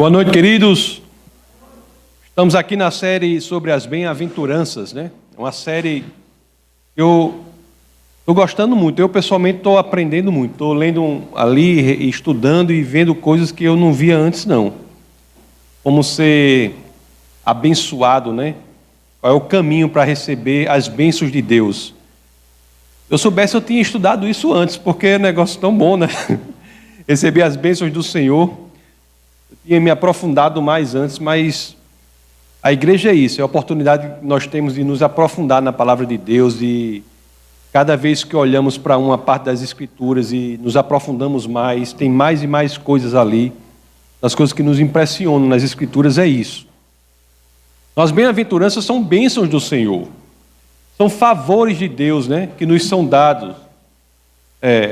Boa noite, queridos. Estamos aqui na série sobre as bem-aventuranças, né? É uma série que eu estou gostando muito. Eu, pessoalmente, estou aprendendo muito. Estou lendo ali, estudando e vendo coisas que eu não via antes, não. Como ser abençoado, né? Qual é o caminho para receber as bênçãos de Deus? Se eu soubesse, eu tinha estudado isso antes, porque é um negócio tão bom, né? Receber as bênçãos do Senhor. Eu tinha me aprofundado mais antes, mas a igreja é isso, é a oportunidade que nós temos de nos aprofundar na palavra de Deus e cada vez que olhamos para uma parte das Escrituras e nos aprofundamos mais, tem mais e mais coisas ali. As coisas que nos impressionam nas Escrituras é isso. As bem-aventuranças são bênçãos do Senhor, são favores de Deus, né, que nos são dados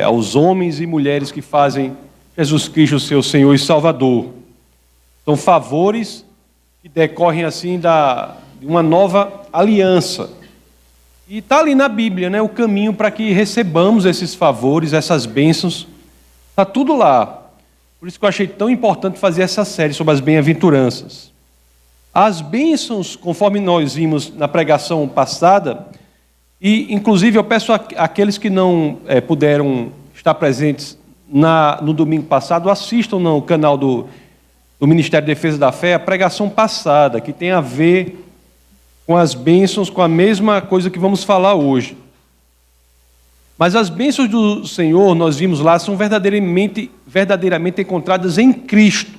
aos homens e mulheres que fazem Jesus Cristo seu Senhor e Salvador. São favores que decorrem assim de uma nova aliança. E está ali na Bíblia, né, o caminho para que recebamos esses favores, essas bênçãos. Está tudo lá. Por isso que eu achei tão importante fazer essa série sobre as bem-aventuranças. As bênçãos, conforme nós vimos na pregação passada, e inclusive eu peço àqueles que não puderam estar presentes no domingo passado, assistam no canal do Ministério de Defesa da Fé a pregação passada, que tem a ver com as bênçãos, com a mesma coisa que vamos falar hoje. Mas as bênçãos do Senhor, nós vimos lá, são verdadeiramente encontradas em Cristo.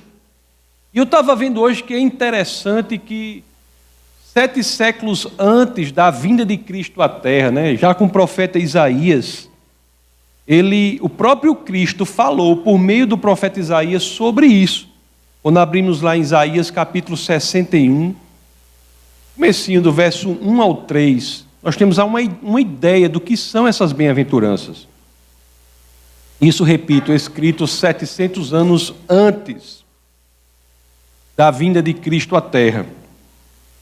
E eu estava vendo hoje que é interessante que 7 séculos antes da vinda de Cristo à Terra, né, já com o profeta Isaías, o próprio Cristo falou por meio do profeta Isaías sobre isso. Quando abrimos lá em Isaías capítulo 61, comecinho do verso 1 ao 3, nós temos uma ideia do que são essas bem-aventuranças. Isso, repito, escrito 700 anos antes da vinda de Cristo à Terra.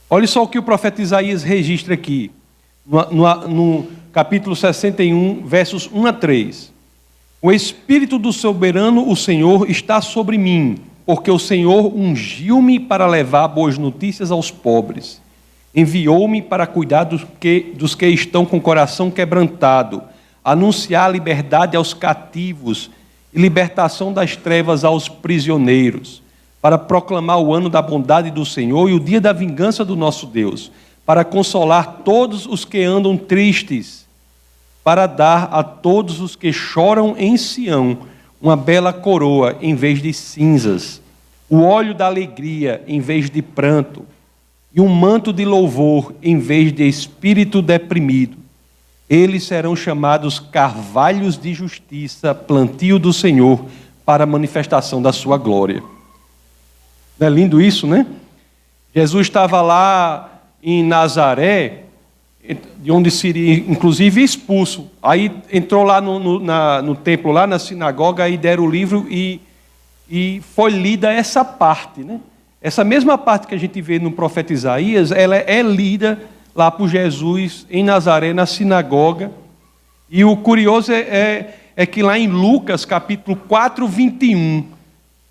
Olha só o que o profeta Isaías registra aqui, no capítulo 61, versos 1 a 3. O Espírito do soberano, o Senhor, está sobre mim, porque o Senhor ungiu-me para levar boas notícias aos pobres. Enviou-me para cuidar dos que estão com o coração quebrantado, anunciar liberdade aos cativos e libertação das trevas aos prisioneiros, para proclamar o ano da bondade do Senhor e o dia da vingança do nosso Deus, para consolar todos os que andam tristes, para dar a todos os que choram em Sião uma bela coroa em vez de cinzas, o óleo da alegria em vez de pranto, e um manto de louvor em vez de espírito deprimido. Eles serão chamados carvalhos de justiça, plantio do Senhor, para a manifestação da sua glória. Não é lindo isso, né? Jesus estava lá em Nazaré, de onde seria inclusive expulso. Aí entrou lá no templo, lá na sinagoga, aí deram o livro e foi lida essa parte, né? Essa mesma parte que a gente vê no profeta Isaías, ela é lida lá por Jesus em Nazaré, na sinagoga. E o curioso é que lá em Lucas, capítulo 4, 21,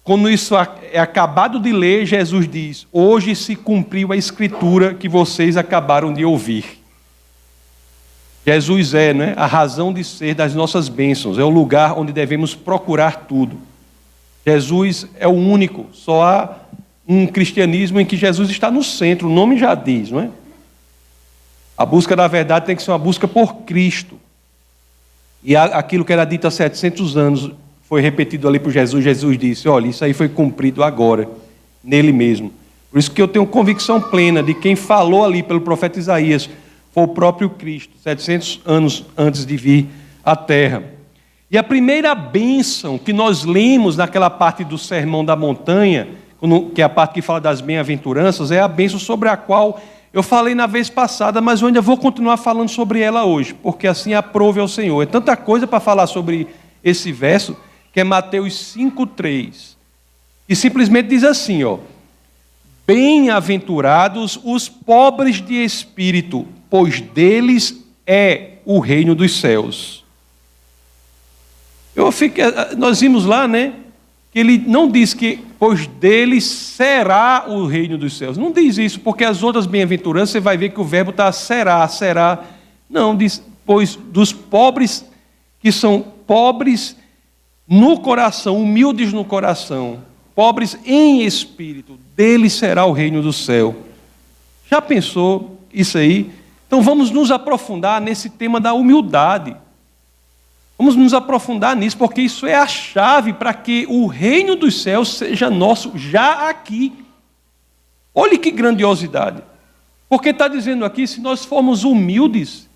quando isso é acabado de ler, Jesus diz: hoje se cumpriu a escritura que vocês acabaram de ouvir. Jesus é, né, a razão de ser das nossas bênçãos, é o lugar onde devemos procurar tudo. Jesus é o único, só há um cristianismo em que Jesus está no centro, o nome já diz, não é? A busca da verdade tem que ser uma busca por Cristo. E aquilo que era dito há 700 anos foi repetido ali por Jesus. Jesus disse: olha, isso aí foi cumprido agora, nele mesmo. Por isso que eu tenho convicção plena de quem falou ali pelo profeta Isaías foi o próprio Cristo, 700 anos antes de vir à Terra. E a primeira bênção que nós lemos naquela parte do Sermão da Montanha, que é a parte que fala das bem-aventuranças, é a bênção sobre a qual eu falei na vez passada, mas eu ainda vou continuar falando sobre ela hoje, porque assim aprove ao Senhor. É tanta coisa para falar sobre esse verso, que é Mateus 5,3, que simplesmente diz assim, ó: bem-aventurados os pobres de espírito, pois deles é o reino dos céus. Nós vimos lá, né, que ele não diz que, pois dele será o reino dos céus. Não diz isso, porque as outras bem-aventuranças, você vai ver que o verbo está será. Não, diz, pois dos pobres, que são pobres no coração, humildes no coração, pobres em espírito, dele será o reino do céu. Já pensou isso aí? Então vamos nos aprofundar nesse tema da humildade. Vamos nos aprofundar nisso, porque isso é a chave para que o reino dos céus seja nosso já aqui. Olhe que grandiosidade. Porque está dizendo aqui, se nós formos humildes,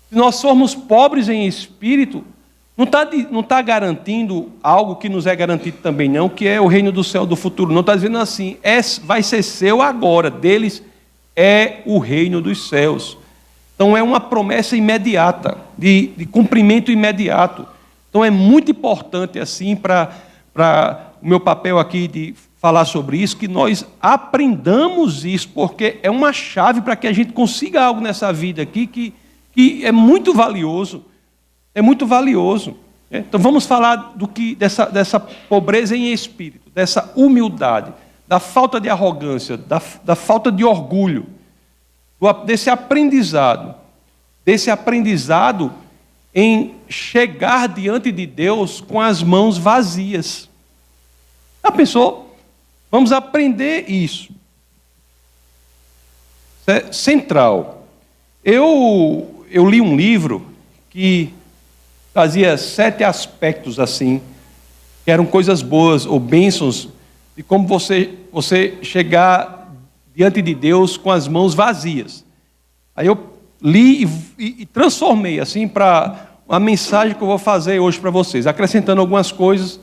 se nós formos pobres em espírito, não está garantindo algo que nos é garantido também não, que é o reino do céu do futuro. Não está dizendo assim, vai ser seu agora, deles é o reino dos céus. Então é uma promessa imediata, de cumprimento imediato. Então é muito importante assim para o meu papel aqui de falar sobre isso, que nós aprendamos isso, porque é uma chave para que a gente consiga algo nessa vida aqui que é muito valioso. É muito valioso. Então vamos falar dessa pobreza em espírito, dessa humildade, da falta de arrogância, da falta de orgulho, desse aprendizado em chegar diante de Deus com as mãos vazias. Já pensou? Vamos aprender isso. Isso é central. Eu li um livro que trazia 7 aspectos assim, que eram coisas boas ou bênçãos, de como você chegar diante de Deus com as mãos vazias. Aí eu li e transformei assim para uma mensagem que eu vou fazer hoje para vocês, acrescentando algumas coisas,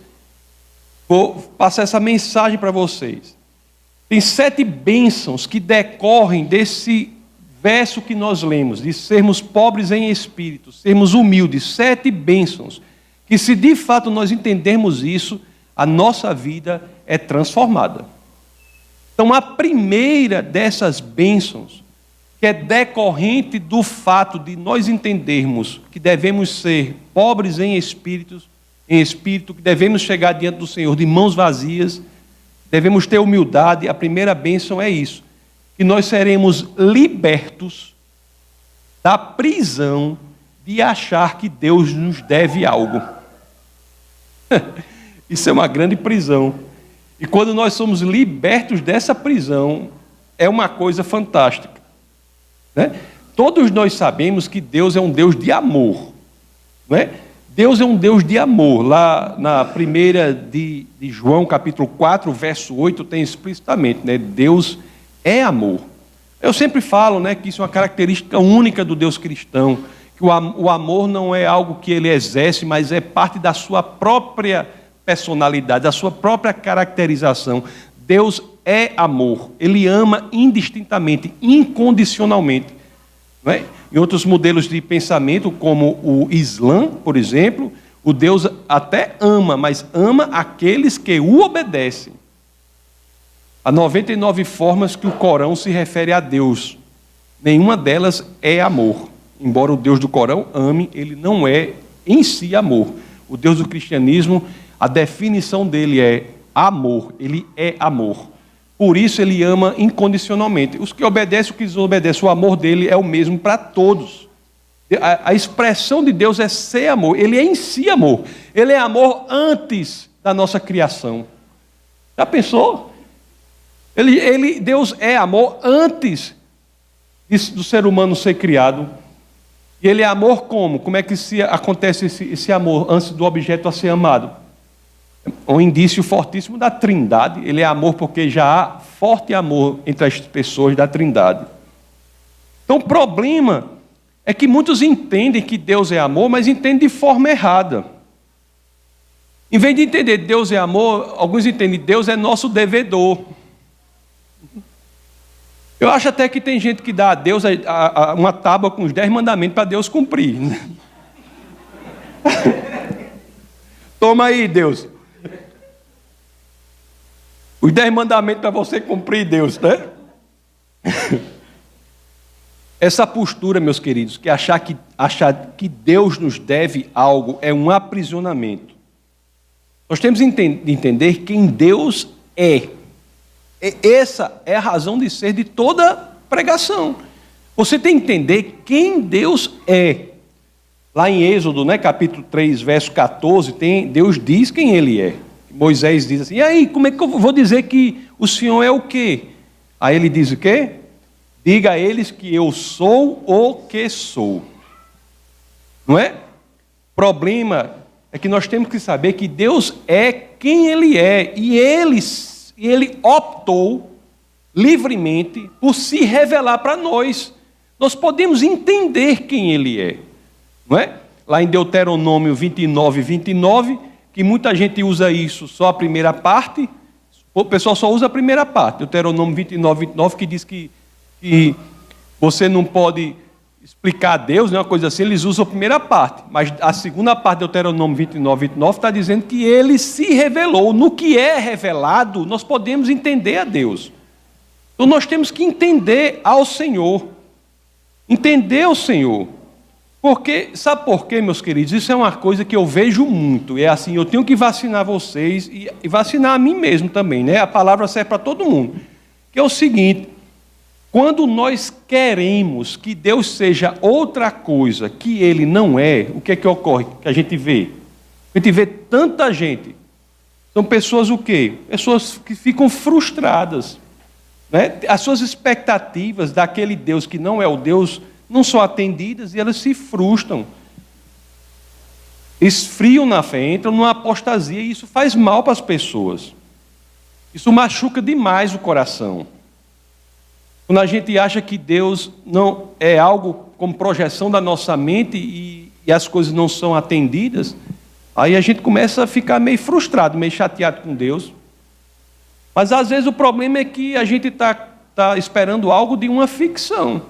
vou passar essa mensagem para vocês. Tem 7 bênçãos que decorrem desse verso que nós lemos, de sermos pobres em espírito, sermos humildes, 7 bênçãos, que se de fato nós entendermos isso, a nossa vida é transformada. Então a primeira dessas bênçãos, que é decorrente do fato de nós entendermos que devemos ser pobres em espírito, que devemos chegar diante do Senhor de mãos vazias, devemos ter humildade. A primeira bênção é isso, que nós seremos libertos da prisão de achar que Deus nos deve algo. Isso é uma grande prisão. E quando nós somos libertos dessa prisão, é uma coisa fantástica. Né? Todos nós sabemos que Deus é um Deus de amor. Né? Deus é um Deus de amor. Lá na primeira de João, capítulo 4, verso 8, tem explicitamente, né? Deus é amor. Eu sempre falo, né, que isso é uma característica única do Deus cristão, que o amor não é algo que ele exerce, mas é parte da sua própria personalidade, da sua própria caracterização. Deus é amor, ele ama indistintamente, incondicionalmente. Não é? Em outros modelos de pensamento, como o Islã, por exemplo, o Deus até ama, mas ama aqueles que o obedecem. Há 99 formas que o Corão se refere a Deus. Nenhuma delas é amor. Embora o Deus do Corão ame, ele não é em si amor. O Deus do cristianismo, a definição dele é amor. Ele é amor. Por isso ele ama incondicionalmente. Os que obedecem, os que desobedecem, o amor dele é o mesmo para todos. A expressão de Deus é ser amor. Ele é em si amor. Ele é amor antes da nossa criação. Já pensou? Deus é amor antes do ser humano ser criado. E ele é amor como? Como é que acontece esse amor antes do objeto a ser amado? Um indício fortíssimo da Trindade. Ele é amor porque já há forte amor entre as pessoas da Trindade. Então o problema é que muitos entendem que Deus é amor, mas entendem de forma errada. Em vez de entender que Deus é amor, alguns entendem que Deus é nosso devedor. Eu acho até que tem gente que dá a Deus uma tábua com os 10 mandamentos para Deus cumprir. Toma aí, Deus. Os 10 mandamentos para você cumprir, Deus, né? Essa postura, meus queridos, que achar que Deus nos deve algo é um aprisionamento. Nós temos que entender quem Deus é. Essa é a razão de ser de toda pregação. Você tem que entender quem Deus é. Lá em Êxodo, capítulo 3, verso 14, Deus diz quem Ele é. Moisés diz assim, e aí, como é que eu vou dizer que o Senhor é o quê? Aí ele diz o quê? Diga a eles que eu sou o que sou. Não é? O problema é que nós temos que saber que Deus é quem Ele é. E Ele optou livremente por se revelar para nós. Nós podemos entender quem Ele é. Não é? Lá em Deuteronômio 29, 29, que muita gente usa isso só a primeira parte, o pessoal só usa a primeira parte, Deuteronômio 29, 29, que diz que você não pode explicar a Deus, uma coisa assim, eles usam a primeira parte, mas a segunda parte do Deuteronômio 29, 29 está dizendo que Ele se revelou. No que é revelado, nós podemos entender a Deus. Então nós temos que entender ao Senhor, entender o Senhor. Porque, sabe por quê, meus queridos? Isso é uma coisa que eu vejo muito. É assim, eu tenho que vacinar vocês e vacinar a mim mesmo também, né? A palavra serve para todo mundo. Que é o seguinte, quando nós queremos que Deus seja outra coisa que Ele não é, o que é que ocorre? Que a gente vê? A gente vê tanta gente. São pessoas o quê? Pessoas que ficam frustradas, né? As suas expectativas daquele Deus que não é o Deus não são atendidas e elas se frustram, esfriam na fé, entram numa apostasia e isso faz mal para as pessoas. Isso machuca demais o coração. Quando a gente acha que Deus não é algo como projeção da nossa mente e as coisas não são atendidas, aí a gente começa a ficar meio frustrado, meio chateado com Deus. Mas às vezes o problema é que a gente está esperando algo de uma ficção.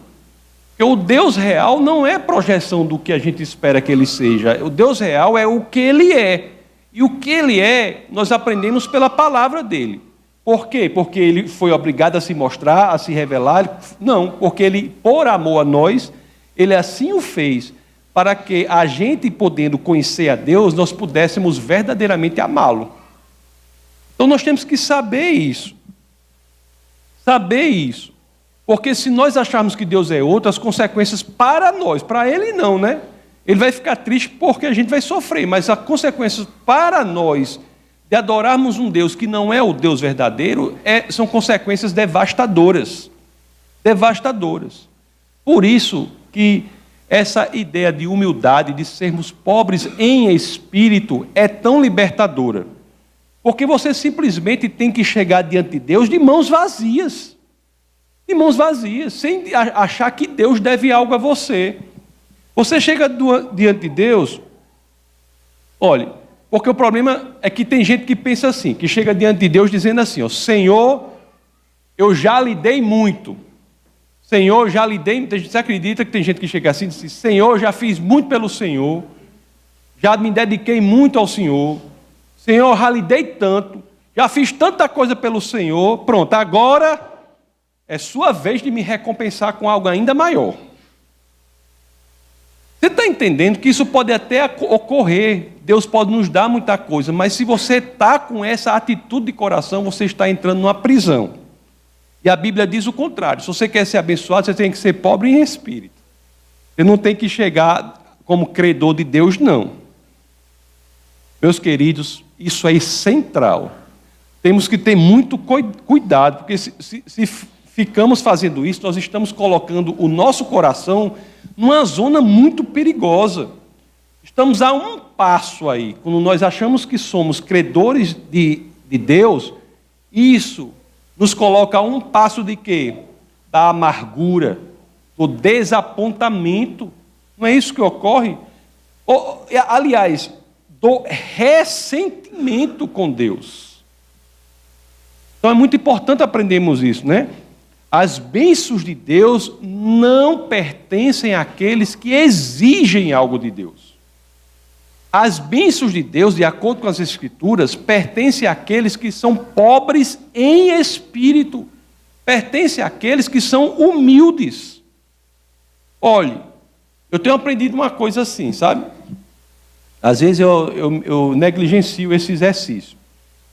Porque o Deus real não é projeção do que a gente espera que Ele seja. O Deus real é o que Ele é. E o que Ele é, nós aprendemos pela palavra dEle. Por quê? Porque Ele foi obrigado a se mostrar, a se revelar? Não, porque Ele, por amor a nós, Ele assim o fez, para que a gente, podendo conhecer a Deus, nós pudéssemos verdadeiramente amá-lo. Então nós temos que saber isso. Saber isso. Porque se nós acharmos que Deus é outro, as consequências para nós, para Ele não, né? Ele vai ficar triste porque a gente vai sofrer, mas as consequências para nós de adorarmos um Deus que não é o Deus verdadeiro, são consequências devastadoras. Devastadoras. Por isso que essa ideia de humildade, de sermos pobres em espírito, é tão libertadora. Porque você simplesmente tem que chegar diante de Deus de mãos vazias. De mãos vazias, sem achar que Deus deve algo a você. Você chega diante de Deus, olha, porque o problema é que tem gente que pensa assim, que chega diante de Deus dizendo assim, ó, Senhor, eu já lhe dei muito. Senhor, já lhe dei. Você acredita que tem gente que chega assim e diz assim, Senhor, já fiz muito pelo Senhor, já me dediquei muito ao Senhor, Senhor, já lhe dei tanto, já fiz tanta coisa pelo Senhor, pronto, agora é sua vez de me recompensar com algo ainda maior. Você está entendendo que isso pode até ocorrer, Deus pode nos dar muita coisa, mas se você está com essa atitude de coração, você está entrando numa prisão. E a Bíblia diz o contrário, se você quer ser abençoado, você tem que ser pobre em espírito. Você não tem que chegar como credor de Deus, não. Meus queridos, isso é central. Temos que ter muito cuidado, porque se ficamos fazendo isso, nós estamos colocando o nosso coração numa zona muito perigosa. Estamos a um passo aí, quando nós achamos que somos credores de Deus, isso nos coloca a um passo de quê? Da amargura, do desapontamento. Não é isso que ocorre? Aliás, do ressentimento com Deus. Então é muito importante aprendermos isso, né? As bênçãos de Deus não pertencem àqueles que exigem algo de Deus. As bênçãos de Deus, de acordo com as Escrituras, pertencem àqueles que são pobres em espírito, pertencem àqueles que são humildes. Olhe, eu tenho aprendido uma coisa assim, sabe? Às vezes eu negligencio esse exercício.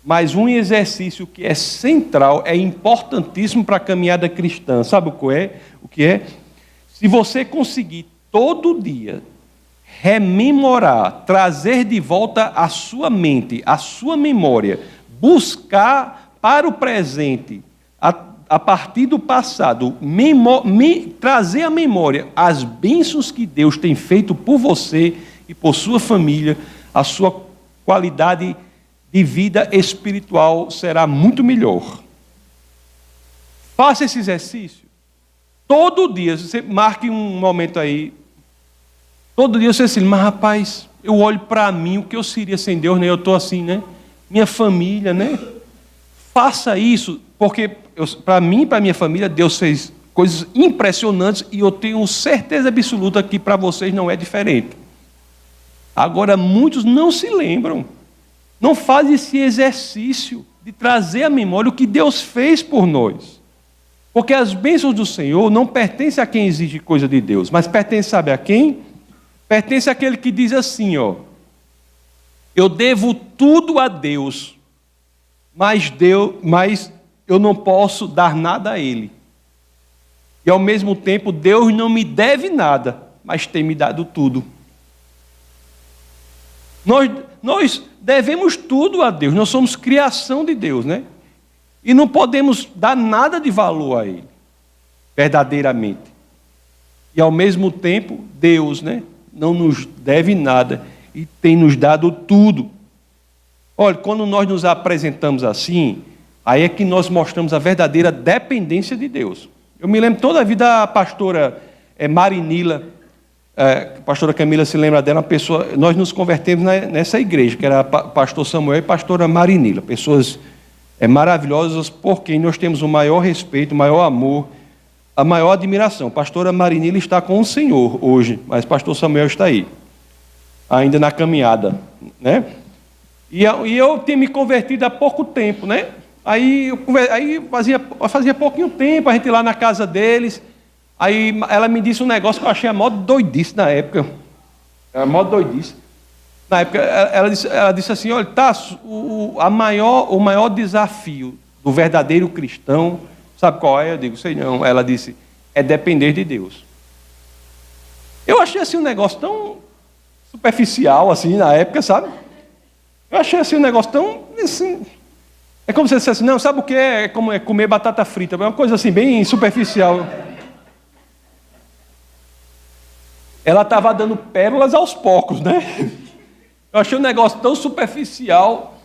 Mas um exercício que é central, é importantíssimo para a caminhada cristã. Sabe o que é? Se você conseguir todo dia rememorar, trazer de volta a sua mente, a sua memória, buscar para o presente, a partir do passado, trazer à memória as bênçãos que Deus tem feito por você e por sua família, a sua qualidade de vida espiritual será muito melhor. Faça esse exercício. Todo dia, você marque um momento aí. Todo dia você diz assim, mas rapaz, eu olho para mim, o que eu seria sem Deus, né? Eu estou assim, né? Minha família, né? Faça isso, porque para mim e para minha família, Deus fez coisas impressionantes e eu tenho certeza absoluta que para vocês não é diferente. Agora, muitos não se lembram, não fazem esse exercício de trazer à memória o que Deus fez por nós. Porque as bênçãos do Senhor não pertencem a quem exige coisa de Deus, mas pertence, sabe a quem? Pertence àquele que diz assim, ó, eu devo tudo a Deus, mas eu não posso dar nada a Ele. E ao mesmo tempo, Deus não me deve nada, mas tem me dado tudo. Nós devemos tudo a Deus, nós somos criação de Deus, né? E não podemos dar nada de valor a Ele, verdadeiramente. E ao mesmo tempo, Deus, né, não nos deve nada e tem nos dado tudo. Olha, quando nós nos apresentamos assim, aí é que nós mostramos a verdadeira dependência de Deus. Eu me lembro toda a vida a pastora Marinila, a pastora Camila se lembra dela, uma pessoa, nós nos convertemos nessa igreja, que era pastor Samuel e pastora Marinila, pessoas maravilhosas por quem nós temos o maior respeito, o maior amor, a maior admiração. Pastora Marinila está com o Senhor hoje, mas pastor Samuel está aí, ainda na caminhada, né? E eu tinha me convertido há pouco tempo, né? Aí fazia pouquinho tempo, a gente lá na casa deles. Aí ela me disse um negócio que eu achei a maior doidice na época. Era a maior doidice. Na época, ela disse assim, olha, Tasso, o maior desafio do verdadeiro cristão, sabe qual é? Eu digo, sei não. Ela disse, é depender de Deus. Eu achei assim um negócio tão superficial, assim, na época, sabe? Eu achei assim um negócio tão, assim... É como se você dissesse, não, sabe o que é? É como comer batata frita. É uma coisa assim, bem superficial. Ela estava dando pérolas aos poucos, né? Eu achei um negócio tão superficial,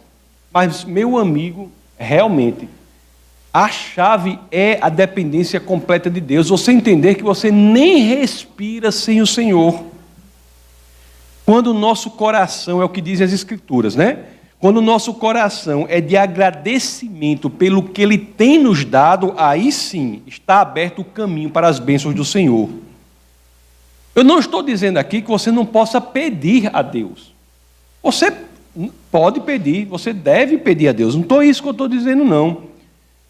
mas, meu amigo, realmente, a chave é a dependência completa de Deus. Você entender que você nem respira sem o Senhor. Quando o nosso coração, é o que dizem as Escrituras, né? Quando o nosso coração é de agradecimento pelo que Ele tem nos dado, aí sim está aberto o caminho para as bênçãos do Senhor. Eu não estou dizendo aqui que você não possa pedir a Deus. Você pode pedir, você deve pedir a Deus. Não é isso que eu estou dizendo, não.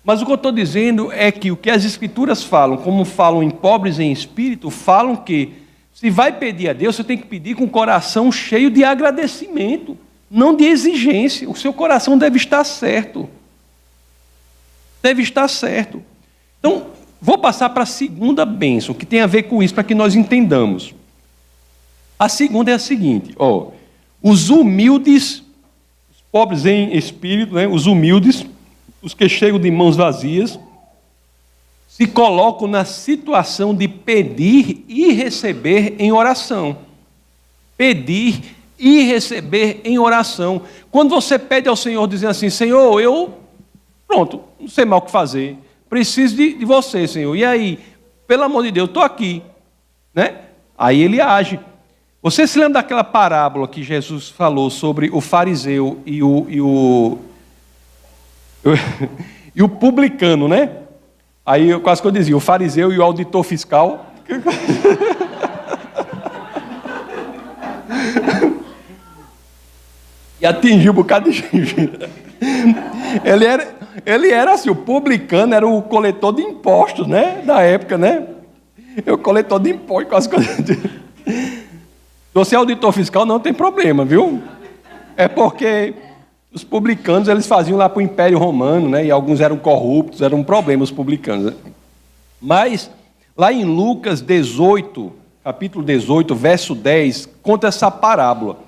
Mas o que eu estou dizendo é que o que as Escrituras falam, como falam em pobres em espírito, falam que se vai pedir a Deus, você tem que pedir com o coração cheio de agradecimento. Não de exigência, o seu coração deve estar certo. Deve estar certo. Então, vou passar para a segunda bênção, que tem a ver com isso, para que nós entendamos. A segunda é a seguinte, ó, os humildes, os pobres em espírito, né, os humildes, os que chegam de mãos vazias, se colocam na situação de pedir e receber em oração. Pedir e receber em oração. Quando você pede ao Senhor, dizendo assim, Senhor, pronto, não sei mais o que fazer, preciso de você, Senhor. E aí, pelo amor de Deus, estou aqui. Né? Aí Ele age. Você se lembra daquela parábola que Jesus falou sobre o fariseu e o publicano, né? Aí quase que eu dizia, o fariseu e o auditor fiscal. E atingiu um bocado de gente. Ele era assim, o publicano era o coletor de impostos, né? Da época, né? O coletor de impostos, quase que... você é auditor fiscal, não tem problema, viu? É porque os publicanos, eles faziam lá para o Império Romano, né? E alguns eram corruptos, era um problema os publicanos. Né? Mas, lá em Lucas 18, capítulo 18, verso 10, conta essa parábola.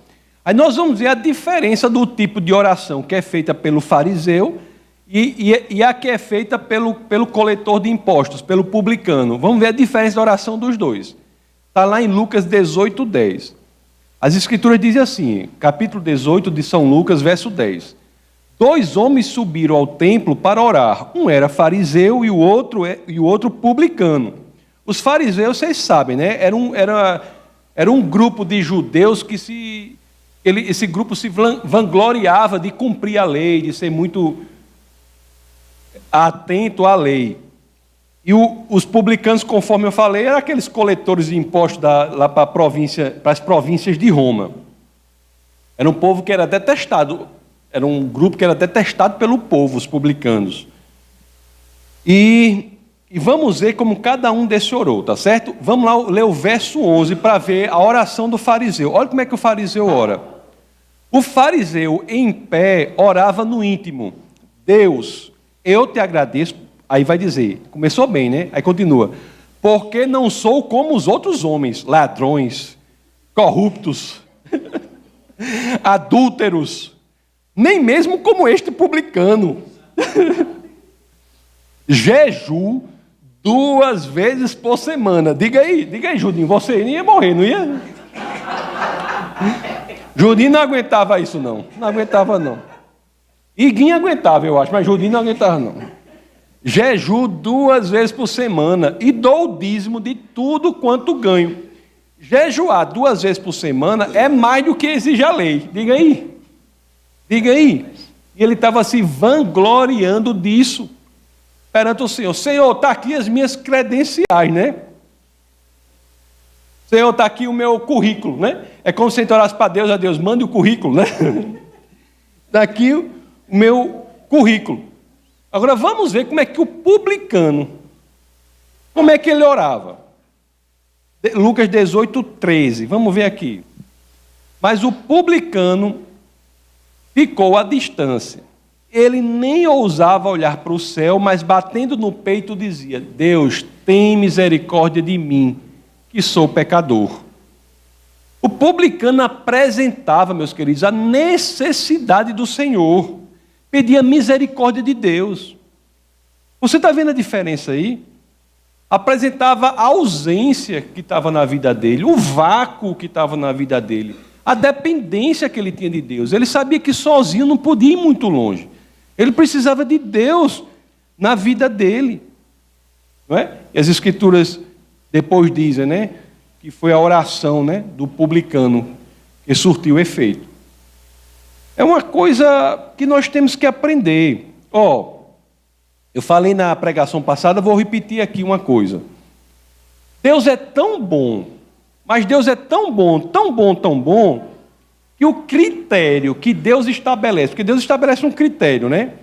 Aí nós vamos ver a diferença do tipo de oração que é feita pelo fariseu e a que é feita pelo coletor de impostos, pelo publicano. Vamos ver a diferença da oração dos dois. Está lá em Lucas 18, 10. As Escrituras dizem assim, capítulo 18 de São Lucas, verso 10. 2 homens subiram ao templo para orar. Um era fariseu e o outro publicano. Os fariseus, vocês sabem, né? Era um grupo de judeus que esse grupo se vangloriava de cumprir a lei, de ser muito atento à lei. E os publicanos, conforme eu falei, eram aqueles coletores de impostos lá para as províncias de Roma. Era um povo que era detestado, era um grupo que era detestado pelo povo, os publicanos. E vamos ver como cada um desse orou, tá certo? Vamos lá ler o verso 11 para ver a oração do fariseu. Olha como é que o fariseu ora. O fariseu, em pé, orava no íntimo. Deus, eu te agradeço. Aí vai dizer, começou bem, né? Aí continua. Porque não sou como os outros homens, ladrões, corruptos, adúlteros, nem mesmo como este publicano. Jeju 2 vezes por semana. Diga aí, Judinho, você ia morrer, não ia? Judinho não aguentava isso, não. Não aguentava, não. Iguinho aguentava, eu acho, mas Judinho não aguentava, não. Jeju 2 vezes por semana e dou o dízimo de tudo quanto ganho. Jejuar 2 vezes por semana é mais do que exige a lei. Diga aí. Diga aí. E ele estava se vangloriando disso perante o Senhor. Senhor, está aqui as minhas credenciais, né? Senhor, está aqui o meu currículo, né? É como se você orasse para Deus, a Deus, mande o currículo, né? Está aqui o meu currículo. Agora vamos ver como é que o publicano, como é que ele orava. Lucas 18, 13, vamos ver aqui. Mas o publicano ficou à distância. Ele nem ousava olhar para o céu, mas batendo no peito dizia, Deus, tem misericórdia de mim, que sou pecador. O publicano apresentava, meus queridos, a necessidade do Senhor. Pedia misericórdia de Deus. Você está vendo a diferença aí? Apresentava a ausência que estava na vida dele, o vácuo que estava na vida dele, a dependência que ele tinha de Deus. Ele sabia que sozinho não podia ir muito longe. Ele precisava de Deus na vida dele. Não é? E as Escrituras depois dizem, né, que foi a oração, né, do publicano que surtiu efeito. É uma coisa que nós temos que aprender. Eu falei na pregação passada, vou repetir aqui uma coisa. Deus é tão bom, mas Deus é tão bom, tão bom, tão bom, que o critério que Deus estabelece, porque Deus estabelece um critério, né?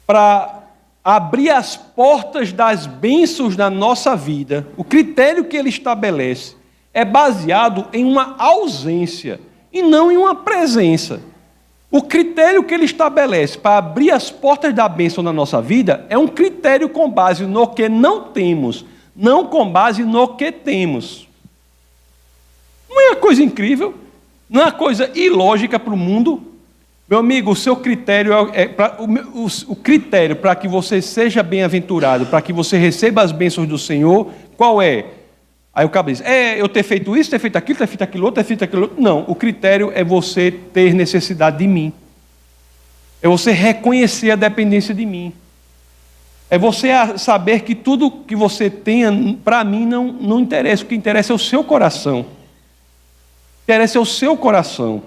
Para abrir as portas das bênçãos na nossa vida, o critério que Ele estabelece é baseado em uma ausência e não em uma presença. O critério que ele estabelece para abrir as portas da bênção na nossa vida é um critério com base no que não temos, não com base no que temos. Não é uma coisa incrível? Não é uma coisa ilógica para o mundo? Meu amigo, o seu critério o critério para que você seja bem-aventurado, para que você receba as bênçãos do Senhor, qual é? Aí o cabo diz, eu ter feito isso, ter feito aquilo outro, ter feito aquilo outro. Não, o critério é você ter necessidade de mim. É você reconhecer a dependência de mim. É você saber que tudo que você tenha, para mim, não interessa. O que interessa é o seu coração. O que interessa é o seu coração.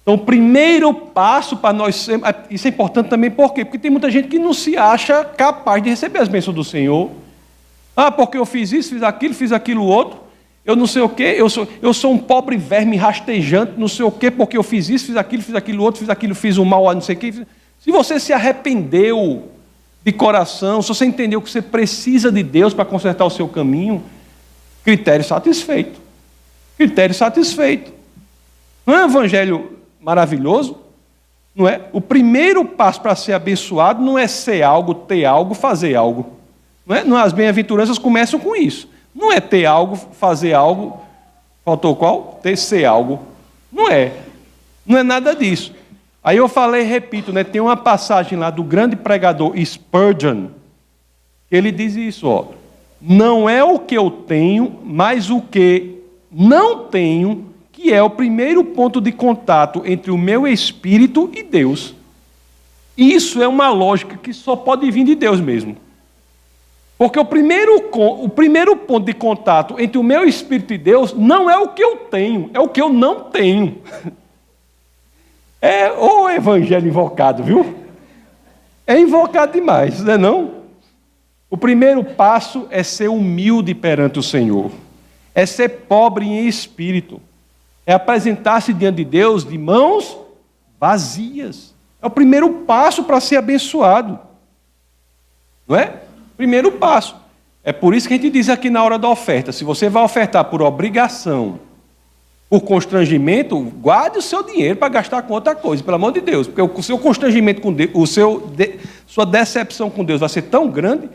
Então, o primeiro passo para nós... Isso é importante também, por quê? Porque tem muita gente que não se acha capaz de receber as bênçãos do Senhor. Porque eu fiz isso, fiz aquilo outro, eu não sei o quê, eu sou um pobre verme rastejante, não sei o quê, porque eu fiz isso, fiz aquilo outro, fiz o mal a não sei o quê. Se você se arrependeu de coração, se você entendeu que você precisa de Deus para consertar o seu caminho, critério satisfeito. Critério satisfeito. Não é um evangelho maravilhoso? Não é? O primeiro passo para ser abençoado não é ser algo, ter algo, fazer algo. Não é? As bem-aventuranças começam com isso. Não é ter algo, fazer algo, faltou qual? Ser algo. Não é. Não é nada disso. Aí eu falei, repito, né? Tem uma passagem lá do grande pregador Spurgeon, que ele diz isso, ó. Não é o que eu tenho, mas o que não tenho, que é o primeiro ponto de contato entre o meu espírito e Deus. Isso é uma lógica que só pode vir de Deus mesmo. Porque o primeiro ponto de contato entre o meu espírito e Deus não é o que eu tenho, é o que eu não tenho. É o evangelho invocado, viu? É invocado demais, não é não? O primeiro passo é ser humilde perante o Senhor. É ser pobre em espírito. É apresentar-se diante de Deus de mãos vazias. É o primeiro passo para ser abençoado. Não é? Primeiro passo. É por isso que a gente diz aqui na hora da oferta, se você vai ofertar por obrigação, por constrangimento, guarde o seu dinheiro para gastar com outra coisa, pelo amor de Deus. Porque o seu constrangimento com Deus, sua decepção com Deus vai ser tão grande,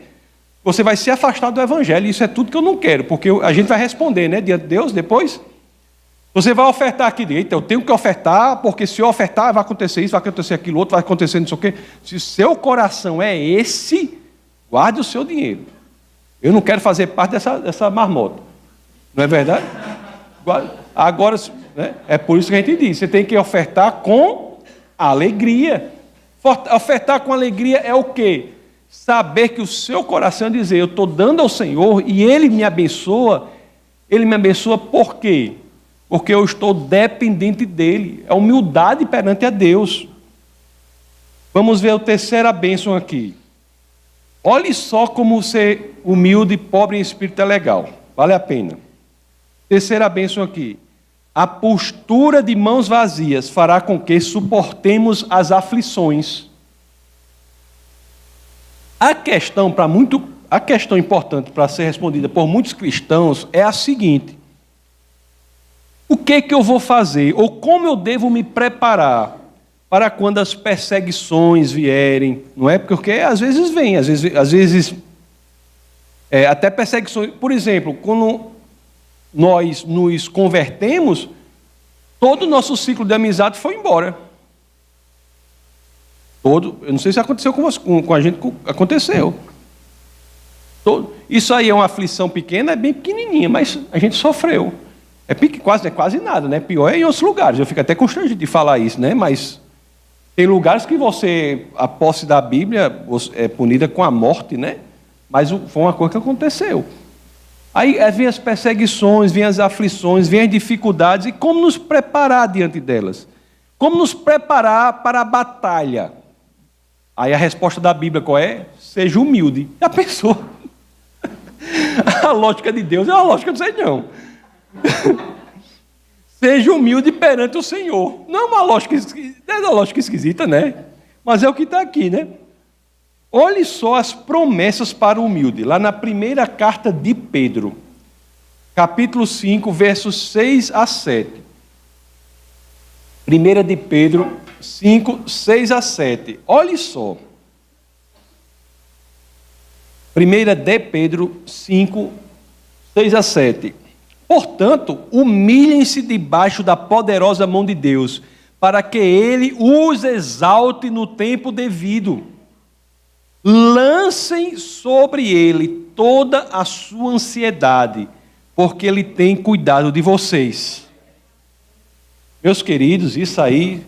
você vai se afastar do evangelho. E isso é tudo que eu não quero, porque a gente vai responder, né, diante de Deus depois. Você vai ofertar aqui direito, eu tenho que ofertar, porque se eu ofertar vai acontecer isso, vai acontecer aquilo outro, vai acontecer não sei o quê. Se o seu coração é esse, guarde o seu dinheiro. Eu não quero fazer parte dessa marmota. Não é verdade? Agora, né, é por isso que a gente diz, você tem que ofertar com alegria. Ofertar com alegria é o quê? Saber que o seu coração dizer, eu estou dando ao Senhor e Ele me abençoa por quê? Porque eu estou dependente dEle. É humildade perante a Deus. Vamos ver a terceira bênção aqui. Olhe só como ser humilde e pobre em espírito é legal. Vale a pena. Terceira bênção aqui. A postura de mãos vazias fará com que suportemos as aflições. A questão importante para ser respondida por muitos cristãos é a seguinte: o que eu vou fazer, ou como eu devo me preparar para quando as perseguições vierem? Não é? Porque às vezes vem, às vezes até perseguições. Por exemplo, quando nós nos convertemos, todo o nosso ciclo de amizade foi embora. Eu não sei se aconteceu com a gente, aconteceu. Isso aí é uma aflição pequena, é bem pequenininha, mas a gente sofreu. É quase nada, né? Pior é em outros lugares. Eu fico até constrangido de falar isso, né? Mas tem lugares que a posse da Bíblia é punida com a morte, né? Mas foi uma coisa que aconteceu. Aí vem as perseguições, vem as aflições, vem as dificuldades, e como nos preparar diante delas? Como nos preparar para a batalha? Aí a resposta da Bíblia qual é? Seja humilde. Já pensou? A lógica de Deus é uma lógica do Senhor. Seja humilde perante o Senhor. Não é uma lógica esquisita, né? Mas é o que está aqui, né? Olhe só as promessas para o humilde, lá na primeira carta de Pedro, capítulo 5, versos 6 a 7. 1 de Pedro 5, 6 a 7. Olhe só. 1 de Pedro 5, 6 a 7. Portanto, humilhem-se debaixo da poderosa mão de Deus, para que Ele os exalte no tempo devido. Lancem sobre Ele toda a sua ansiedade, porque Ele tem cuidado de vocês. Meus queridos, isso aí,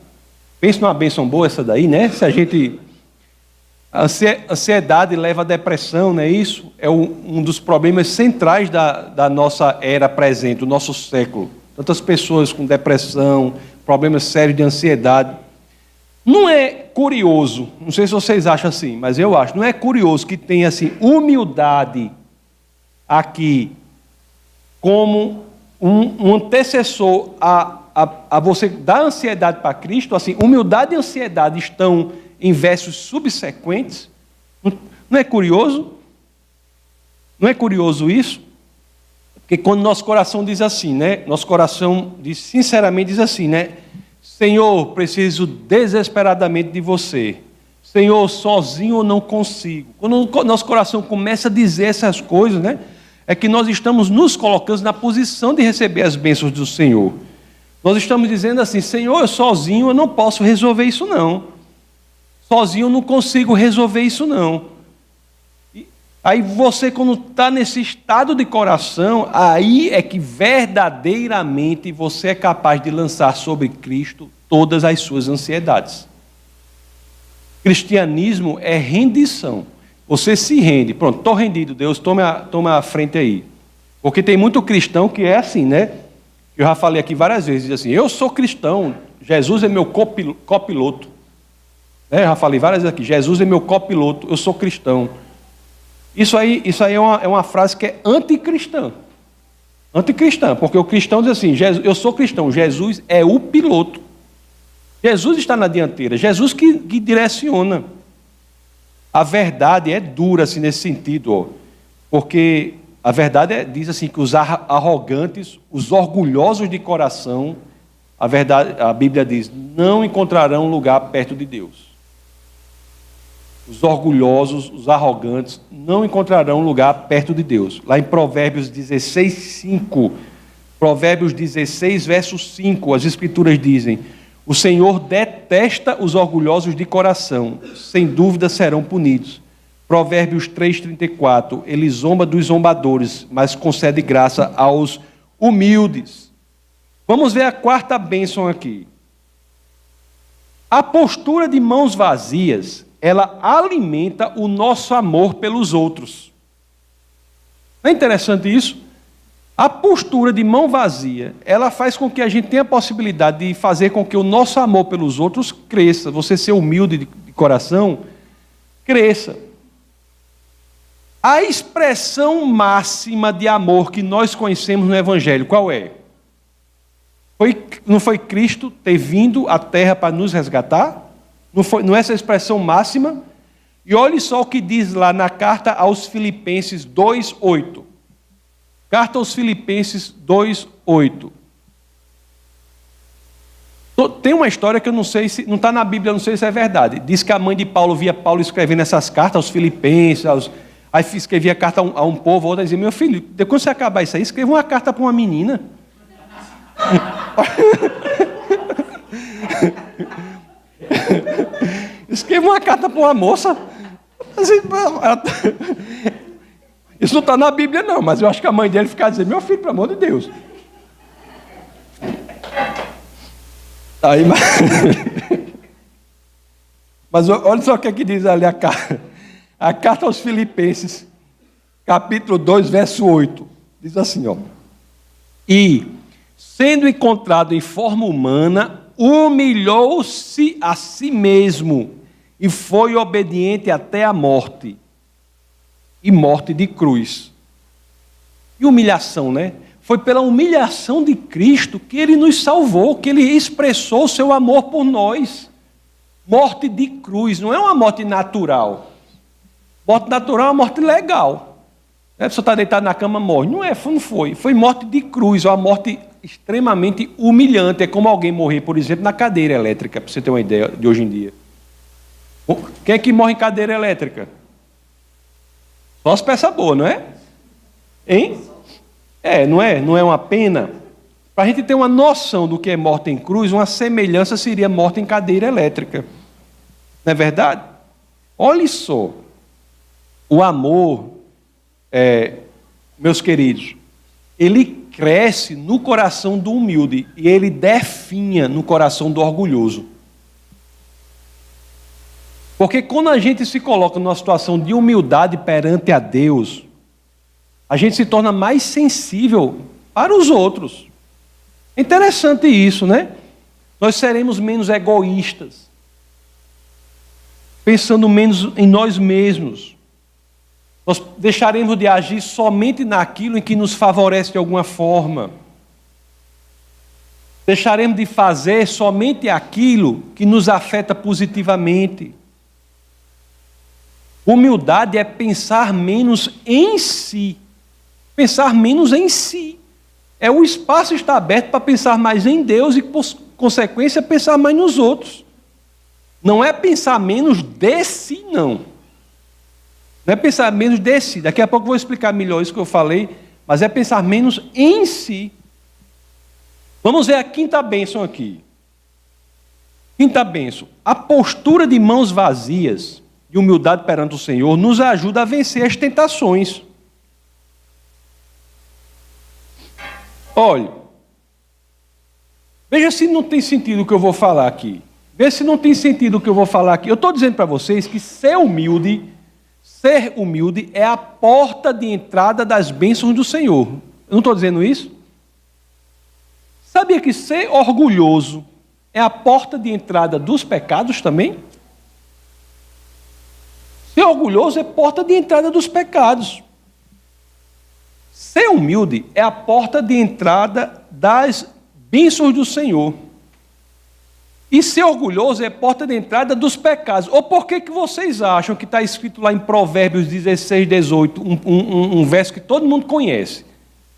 pensa numa bênção boa essa daí, né? Se a gente... A ansiedade leva à depressão, não é isso? É um dos problemas centrais da nossa era presente, do nosso século. Tantas pessoas com depressão, problemas sérios de ansiedade. Não é curioso, não sei se vocês acham assim, mas eu acho, não é curioso que tenha assim, humildade aqui como um antecessor a você dar ansiedade para Cristo, assim, humildade e ansiedade estão em versos subsequentes. Não é curioso? Não é curioso isso? Porque quando nosso coração diz assim, né? Nosso coração sinceramente diz assim, né? Senhor, preciso desesperadamente de você. Senhor, sozinho eu não consigo. Quando o nosso coração começa a dizer essas coisas, né? É que nós estamos nos colocando na posição de receber as bênçãos do Senhor. Nós estamos dizendo assim, Senhor, eu sozinho eu não posso resolver isso não. Sozinho eu não consigo resolver isso não. Aí você, quando está nesse estado de coração, aí é que verdadeiramente você é capaz de lançar sobre Cristo todas as suas ansiedades. Cristianismo é rendição. Você se rende. Pronto, estou rendido, Deus, toma a frente aí. Porque tem muito cristão que é assim, né? Eu já falei aqui várias vezes, diz assim, eu sou cristão, Jesus é meu copiloto. Eu já falei várias vezes aqui, Jesus é meu copiloto, eu sou cristão. Isso aí é uma frase que é anticristã. Anticristã, porque o cristão diz assim, eu sou cristão, Jesus é o piloto. Jesus está na dianteira, Jesus que direciona. A verdade é dura assim, nesse sentido, ó, porque a verdade diz assim que os arrogantes, os orgulhosos de coração, a Bíblia diz, não encontrarão lugar perto de Deus. Os orgulhosos, os arrogantes, não encontrarão lugar perto de Deus. Lá em Provérbios 16, 5, Provérbios 16, verso 5, as Escrituras dizem, o Senhor detesta os orgulhosos de coração, sem dúvida serão punidos. Provérbios 3,34, ele zomba dos zombadores, mas concede graça aos humildes. Vamos ver a quarta bênção aqui. A postura de mãos vazias, ela alimenta o nosso amor pelos outros. Não é interessante isso? A postura de mão vazia, ela faz com que a gente tenha a possibilidade de fazer com que o nosso amor pelos outros cresça. Você ser humilde de coração, cresça. A expressão máxima de amor que nós conhecemos no Evangelho, qual é? Não foi Cristo ter vindo à terra para nos resgatar? Não é essa a expressão máxima? E olhe só o que diz lá na carta aos Filipenses 2:8. Carta aos Filipenses 2:8. Tem uma história que eu não sei se, não está na Bíblia, eu não sei se é verdade. Diz que a mãe de Paulo via Paulo escrevendo essas cartas aos Filipenses, aí escrevia carta a um povo, outra dizia, meu filho, depois que você acabar isso aí, escreva uma carta para uma menina. Escreva uma carta para uma moça. Isso não está na Bíblia não, mas eu acho que a mãe dele ficava dizendo, meu filho, pelo amor de Deus. Aí, mas olha só o que é que diz ali a carta aos Filipenses, capítulo 2, verso 8. Diz assim, ó. E, sendo encontrado em forma humana, humilhou-se a si mesmo e foi obediente até a morte, e morte de cruz. E humilhação, né? Foi pela humilhação de Cristo que Ele nos salvou, que Ele expressou o seu amor por nós. Morte de cruz, não é uma morte natural. Morte natural é uma morte legal. A pessoa está deitada na cama, morre. Não foi. Foi morte de cruz, uma morte extremamente humilhante. É como alguém morrer, por exemplo, na cadeira elétrica, para você ter uma ideia de hoje em dia. Quem é que morre em cadeira elétrica? Só as peças boas, não é? Hein? Não é uma pena? Para a gente ter uma noção do que é morte em cruz, uma semelhança seria morte em cadeira elétrica. Não é verdade? Olhe só. O amor, meus queridos, ele cresce no coração do humilde e ele definha no coração do orgulhoso. Porque quando a gente se coloca numa situação de humildade perante a Deus, a gente se torna mais sensível para os outros. É interessante isso, né? Nós seremos menos egoístas, pensando menos em nós mesmos. Nós deixaremos de agir somente naquilo em que nos favorece de alguma forma. Deixaremos de fazer somente aquilo que nos afeta positivamente. Humildade é pensar menos em si. pensar menos em si. O espaço está aberto para pensar mais em Deus e, por consequência, pensar mais nos outros. Não é pensar menos de si, não. Não é pensar menos de si. Daqui a pouco eu vou explicar melhor isso que eu falei, mas é pensar menos em si. Vamos ver a quinta bênção aqui. Quinta bênção. A postura de mãos vazias e humildade perante o Senhor nos ajuda a vencer as tentações. Olha, veja se não tem sentido o que eu vou falar aqui. Veja se não tem sentido o que eu vou falar aqui. Eu estou dizendo para vocês que ser humilde é a porta de entrada das bênçãos do Senhor. Eu não estou dizendo isso? Sabia que ser orgulhoso é a porta de entrada dos pecados também? Ser orgulhoso é porta de entrada dos pecados. Ser humilde é a porta de entrada das bênçãos do Senhor. E ser orgulhoso é a porta de entrada dos pecados. Ou por que vocês acham que está escrito lá em Provérbios 16, 18, um verso que todo mundo conhece?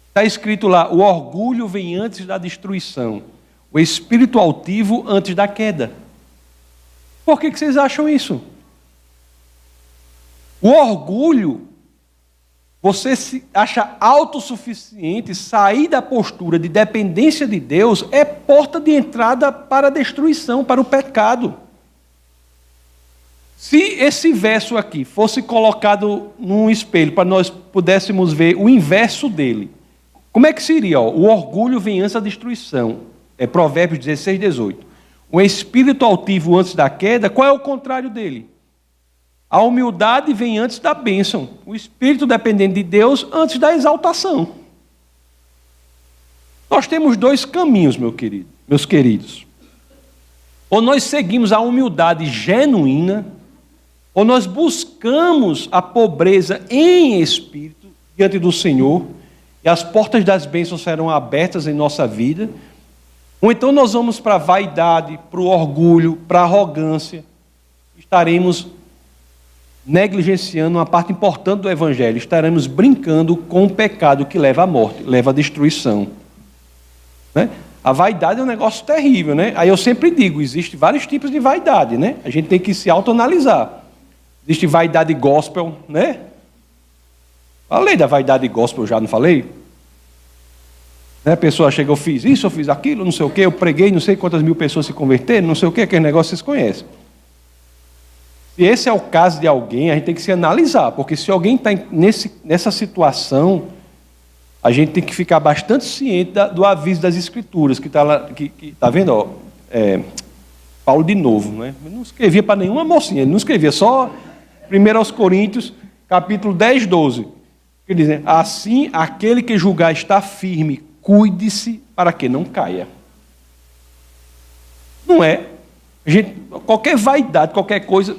Está escrito lá, o orgulho vem antes da destruição, o espírito altivo antes da queda. Por que vocês acham isso? O orgulho, você se acha autossuficiente, sair da postura de dependência de Deus, é porta de entrada para a destruição, para o pecado. Se esse verso aqui fosse colocado num espelho, para nós pudéssemos ver o inverso dele, como é que seria? O orgulho vem antes da destruição. É Provérbios 16, 18. O espírito altivo antes da queda, qual é o contrário dele? A humildade vem antes da bênção. O espírito dependente de Deus antes da exaltação. Nós temos dois caminhos, meus queridos. Ou nós seguimos a humildade genuína, ou nós buscamos a pobreza em espírito diante do Senhor, e as portas das bênçãos serão abertas em nossa vida. Ou então nós vamos para a vaidade, para o orgulho, para a arrogância. Estaremos negligenciando uma parte importante do Evangelho. Estaremos brincando com o pecado que leva à morte, leva à destruição. Né? A vaidade é um negócio terrível, né? Aí eu sempre digo, existem vários tipos de vaidade, né? A gente tem que se autoanalisar. Existe vaidade gospel, né? Falei da vaidade gospel já, não falei? Né? A pessoa chega, eu fiz isso, eu fiz aquilo, não sei o quê, eu preguei, não sei quantas mil pessoas se converteram, não sei o quê, aquele negócio vocês conhecem. Se esse é o caso de alguém, a gente tem que se analisar, porque se alguém está nessa situação, a gente tem que ficar bastante ciente do aviso das Escrituras, que está lá, tá vendo? Ó, Paulo de novo, né? Ele não escrevia para nenhuma mocinha, ele não escrevia só 1 aos Coríntios, capítulo 10, 12. Ele diz, assim, aquele que julgar está firme, cuide-se para que não caia. Não é? Qualquer vaidade, qualquer coisa.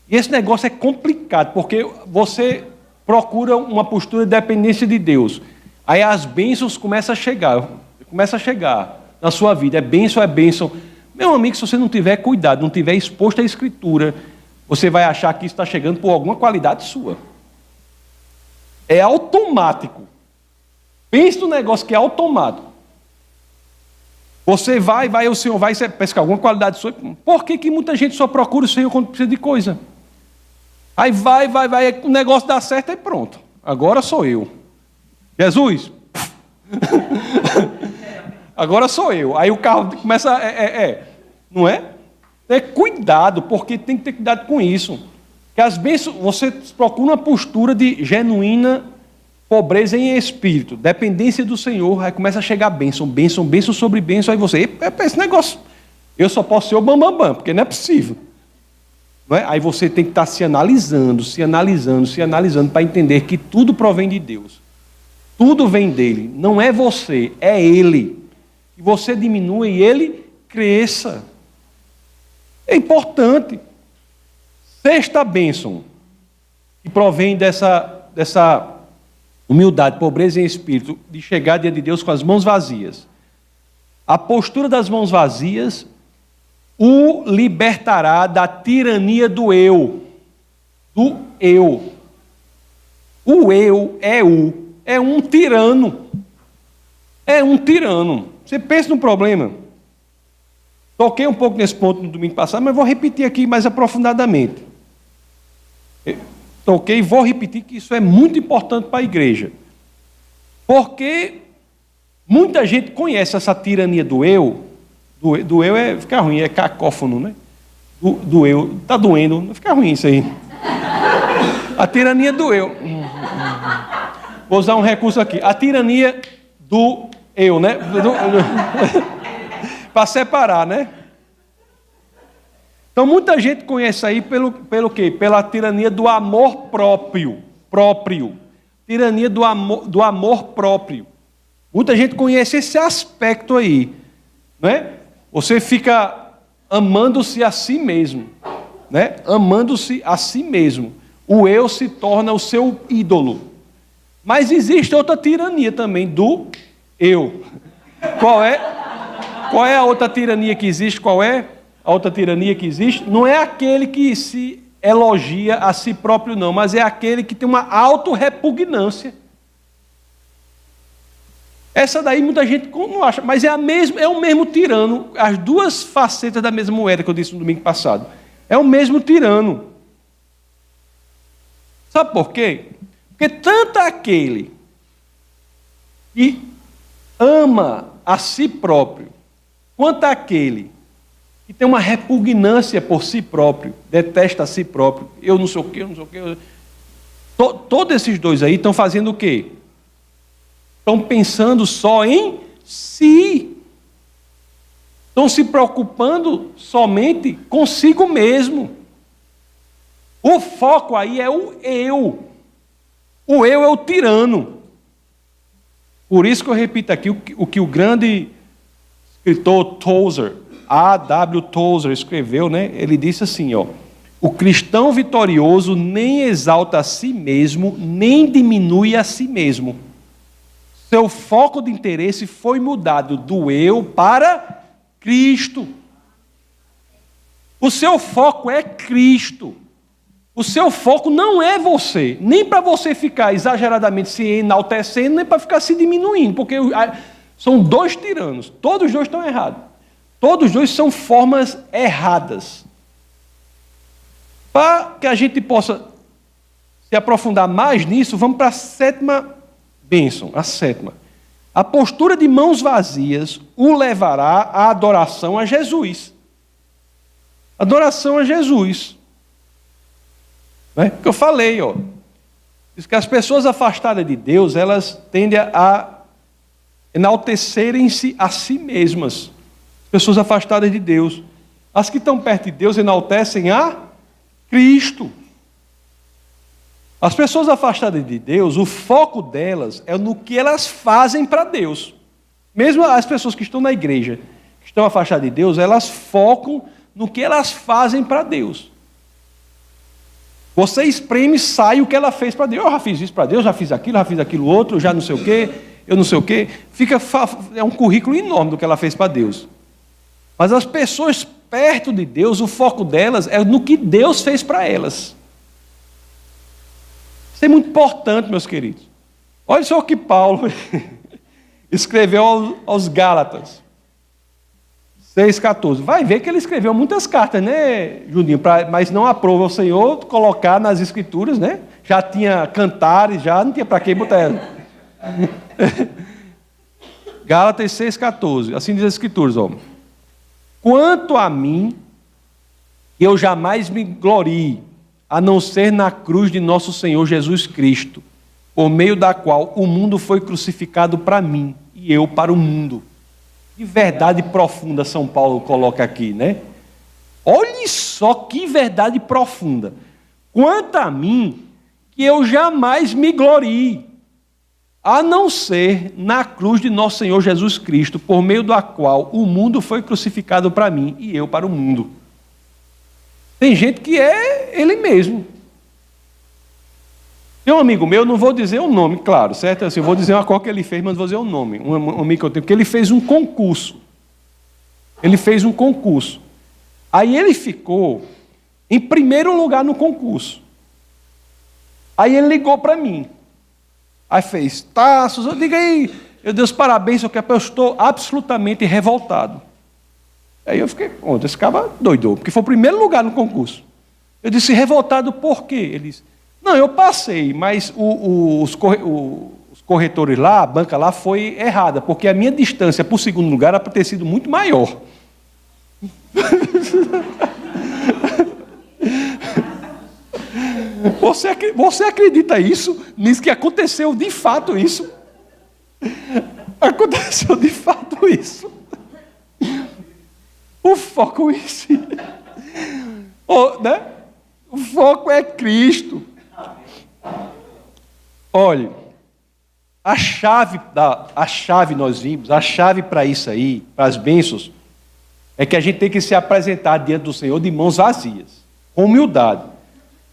E esse negócio é complicado, porque você procura uma postura de dependência de Deus. Aí as bênçãos começam a chegar na sua vida. É bênção. Meu amigo, se você não tiver cuidado, não tiver exposto à Escritura, você vai achar que isso está chegando por alguma qualidade sua. É automático. Pense no negócio que é automático. Você vai, o Senhor vai, você pensa que alguma qualidade sua. Por que muita gente só procura o Senhor quando precisa de coisa? Aí vai, o negócio dá certo e pronto. Agora sou eu. Jesus. Agora sou eu. Aí o carro começa não é? Cuidado, porque tem que ter cuidado com isso. Que as bênçãos, você procura uma postura de genuína pobreza em espírito, dependência do Senhor, aí começa a chegar bênção sobre bênção, aí você, esse negócio, eu só posso ser o bambambam, porque não é possível. Não é? Aí você tem que estar se analisando, para entender que tudo provém de Deus. Tudo vem dele, não é você, é ele. Que você diminua e ele cresça. É importante. Sexta bênção, que provém dessa humildade, pobreza em espírito, de chegar diante de Deus com as mãos vazias. A postura das mãos vazias o libertará da tirania do eu. Do eu. O eu é o. é um tirano. É um tirano. Você pensa no problema. Toquei um pouco nesse ponto no domingo passado, mas vou repetir aqui mais aprofundadamente. Toquei e vou repetir que isso é muito importante para a igreja. Porque muita gente conhece essa tirania do eu. Do eu é ficar ruim, é cacófono, né? Do eu. Está doendo, não fica ruim isso aí. A tirania do eu. Vou usar um recurso aqui. A tirania do eu, né? Para separar, né? Então, muita gente conhece aí pelo quê? Pela tirania do amor próprio. Tirania do amor próprio. Muita gente conhece esse aspecto aí, né? Você fica amando-se a si mesmo, né? Amando-se a si mesmo. O eu se torna o seu ídolo. Mas existe outra tirania também do eu. Qual é a outra tirania que existe? Qual é a outra tirania que existe? Não é aquele que se elogia a si próprio, não, mas é aquele que tem uma autorrepugnância. Essa daí muita gente não acha, mas é o mesmo tirano, as duas facetas da mesma moeda que eu disse no domingo passado. É o mesmo tirano. Sabe por quê? Porque tanto aquele que ama a si próprio, quanto aquele que tem uma repugnância por si próprio, detesta a si próprio, eu não sei o quê, todos esses dois aí estão fazendo o quê? Estão pensando só em si. Estão se preocupando somente consigo mesmo. O foco aí é o eu. O eu é o tirano. Por isso que eu repito aqui o que o grande escritor Tozer, A.W. Tozer, escreveu, né? Ele disse assim, ó: o cristão vitorioso nem exalta a si mesmo, nem diminui a si mesmo. Seu foco de interesse foi mudado do eu para Cristo. O seu foco é Cristo. O seu foco não é você, nem para você ficar exageradamente se enaltecendo, nem para ficar se diminuindo, porque são dois tiranos, todos os dois estão errados. Todos os dois são formas erradas. Para que a gente possa se aprofundar mais nisso, vamos para a sétima bênção, a sétima. A postura de mãos vazias o levará à adoração a Jesus. Adoração a Jesus. Né? Que eu falei, ó. Diz que as pessoas afastadas de Deus, elas tendem a enaltecerem-se a si mesmas. Pessoas afastadas de Deus. As que estão perto de Deus enaltecem a Cristo. As pessoas afastadas de Deus, o foco delas é no que elas fazem para Deus. Mesmo as pessoas que estão na igreja, que estão afastadas de Deus, elas focam no que elas fazem para Deus. Você espreme e sai o que ela fez para Deus. Eu já fiz isso para Deus, já fiz aquilo outro, já não sei o quê, eu não sei o quê. É um currículo enorme do que ela fez para Deus. Mas as pessoas perto de Deus, o foco delas é no que Deus fez para elas. Isso é muito importante, meus queridos. Olha só o que Paulo escreveu aos Gálatas. 6,14. Vai ver que ele escreveu muitas cartas, né, Juninho? Mas não aprova o Senhor colocar nas escrituras, né? Já tinha cantares, já não tinha para que botar ela. Gálatas 6,14. Assim diz as escrituras, ó. Quanto a mim, eu jamais me glorie, a não ser na cruz de nosso Senhor Jesus Cristo, por meio da qual o mundo foi crucificado para mim e eu para o mundo. Que verdade profunda São Paulo coloca aqui, né? Olhe só que verdade profunda. Quanto a mim, que eu jamais me glorie, a não ser na cruz de nosso Senhor Jesus Cristo, por meio da qual o mundo foi crucificado para mim e eu para o mundo. Tem gente que é ele mesmo. Tem um amigo meu, não vou dizer o nome, claro, certo? Assim, eu vou dizer uma coisa que ele fez, mas não vou dizer o nome. Um amigo que eu tenho, porque ele fez um concurso. Aí ele ficou em primeiro lugar no concurso. Aí ele ligou para mim. Aí fez, tá, Suzana, diga aí, meu Deus, parabéns, eu estou absolutamente revoltado. Aí eu fiquei, ontem esse cara doidou, porque foi o primeiro lugar no concurso. Eu disse, revoltado por quê? Ele disse, não, eu passei, mas os corretores lá, a banca lá foi errada, porque a minha distância para o segundo lugar era para ter sido muito maior. Você acredita nisso que aconteceu de fato isso? Aconteceu de fato isso. O foco é esse. Né? O foco é Cristo. Olha, a chave nós vimos, a chave para isso aí, para as bênçãos, é que a gente tem que se apresentar diante do Senhor de mãos vazias, com humildade.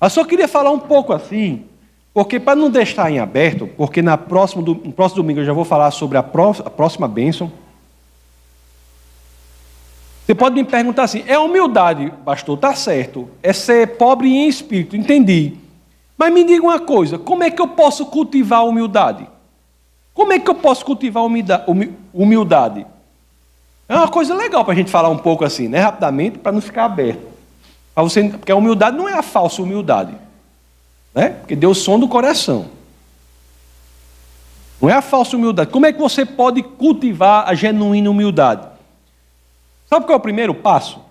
Eu só queria falar um pouco assim, porque para não deixar em aberto, porque no próximo domingo eu já vou falar sobre a próxima bênção. Você pode me perguntar assim, é humildade, pastor, está certo, é ser pobre em espírito, entendi. Mas me diga uma coisa, como é que eu posso cultivar a humildade? Como é que eu posso cultivar a humildade? É uma coisa legal para a gente falar um pouco assim, né, rapidamente, para não ficar aberto. Porque a humildade não é a falsa humildade, né? Porque Deus sonda o coração. Não é a falsa humildade. Como é que você pode cultivar a genuína humildade? Sabe qual é o primeiro passo?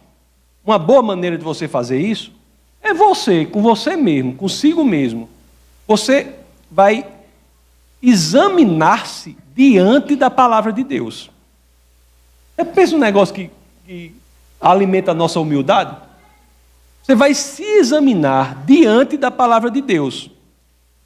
Uma boa maneira de você fazer isso é você, com você mesmo, consigo mesmo. Você vai examinar-se diante da palavra de Deus. Você pensa um negócio que alimenta a nossa humildade? Você vai se examinar diante da palavra de Deus.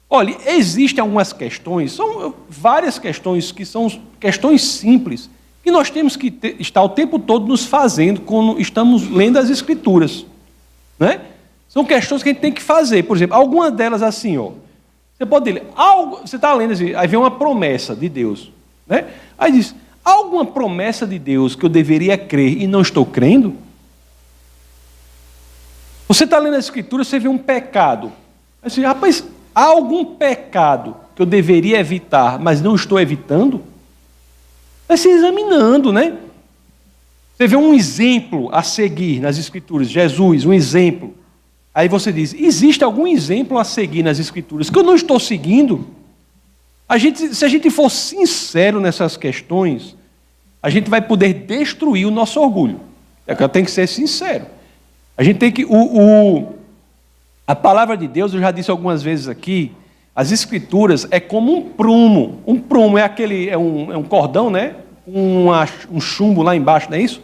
Olha, existem algumas questões, são várias questões que são questões simples, que nós temos que estar o tempo todo nos fazendo quando estamos lendo as Escrituras. Né? São questões que a gente tem que fazer. Por exemplo, algumas delas assim, ó. Você pode ler, você está lendo assim, aí vem uma promessa de Deus. Né? Aí diz, há alguma promessa de Deus que eu deveria crer e não estou crendo? Você está lendo as Escrituras, você vê um pecado. Aí você diz, rapaz, há algum pecado que eu deveria evitar, mas não estou evitando? Vai se examinando, né? Você vê um exemplo a seguir nas Escrituras, Jesus, um exemplo. Aí você diz, existe algum exemplo a seguir nas Escrituras que eu não estou seguindo? Se a gente for sincero nessas questões, a gente vai poder destruir o nosso orgulho. Tem que ser sincero. A gente tem que... A palavra de Deus, eu já disse algumas vezes aqui, as Escrituras é como um prumo. Um prumo é um cordão, né? Um chumbo lá embaixo, não é isso?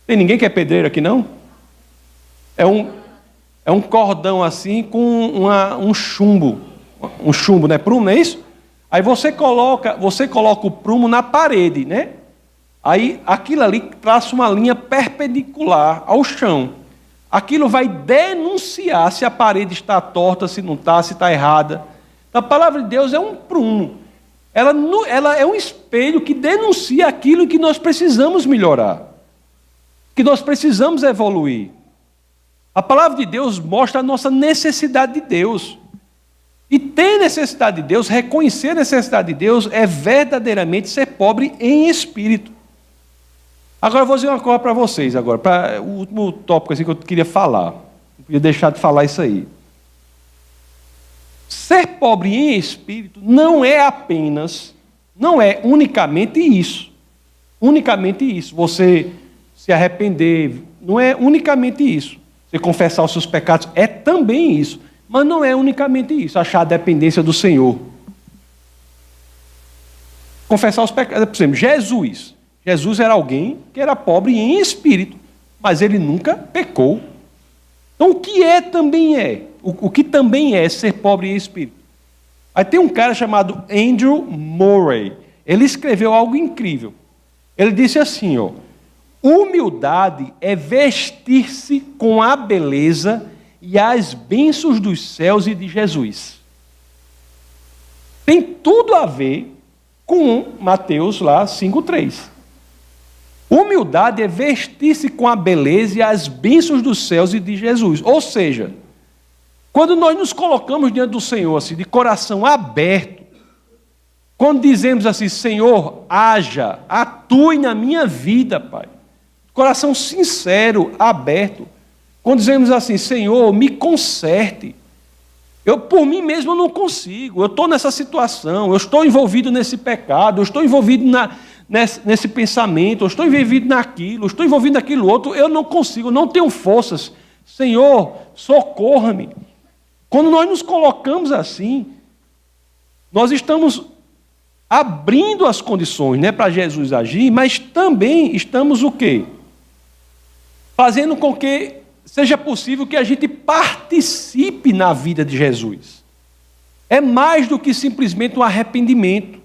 Tem ninguém que é pedreiro aqui, não? É um cordão assim com um chumbo. Um chumbo, né? Prumo, não é isso? Aí você coloca o prumo na parede, né? Aí aquilo ali traça uma linha perpendicular ao chão. Aquilo vai denunciar se a parede está torta, se não está, se está errada. Então, a palavra de Deus é um prumo. Ela é um espelho que denuncia aquilo que nós precisamos melhorar, que nós precisamos evoluir. A palavra de Deus mostra a nossa necessidade de Deus. E ter necessidade de Deus, reconhecer a necessidade de Deus, é verdadeiramente ser pobre em espírito. Agora eu vou dizer uma coisa para vocês, para o último tópico assim, que eu queria falar. Não podia deixar de falar isso aí. Ser pobre em espírito não é unicamente isso. Unicamente isso. Você se arrepender, não é unicamente isso. Você confessar os seus pecados, é também isso. Mas não é unicamente isso, achar a dependência do Senhor. Confessar os pecados. Por exemplo, Jesus era alguém que era pobre em espírito, mas ele nunca pecou. Então, o que também é ser pobre em espírito? Aí tem um cara chamado Andrew Murray. Ele escreveu algo incrível. Ele disse assim, ó, humildade é vestir-se com a beleza e as bênçãos dos céus e de Jesus. Tem tudo a ver com Mateus lá 5:3. Humildade é vestir-se com a beleza e as bênçãos dos céus e de Jesus. Ou seja, quando nós nos colocamos diante do Senhor, assim, de coração aberto, Quando dizemos assim, Senhor, haja, atue na minha vida, Pai. Coração sincero, aberto. Quando dizemos assim, Senhor, me conserte. Eu, por mim mesmo, eu não consigo. Eu estou nessa situação, eu estou envolvido nesse pecado, eu estou envolvido nesse pensamento, eu estou envolvido naquilo, eu estou envolvido naquilo outro, eu não consigo, eu não tenho forças. Senhor, socorra-me. Quando nós nos colocamos assim, nós estamos abrindo as condições, né, para Jesus agir, mas também estamos o quê? Fazendo com que seja possível que a gente participe na vida de Jesus. É mais do que simplesmente um arrependimento.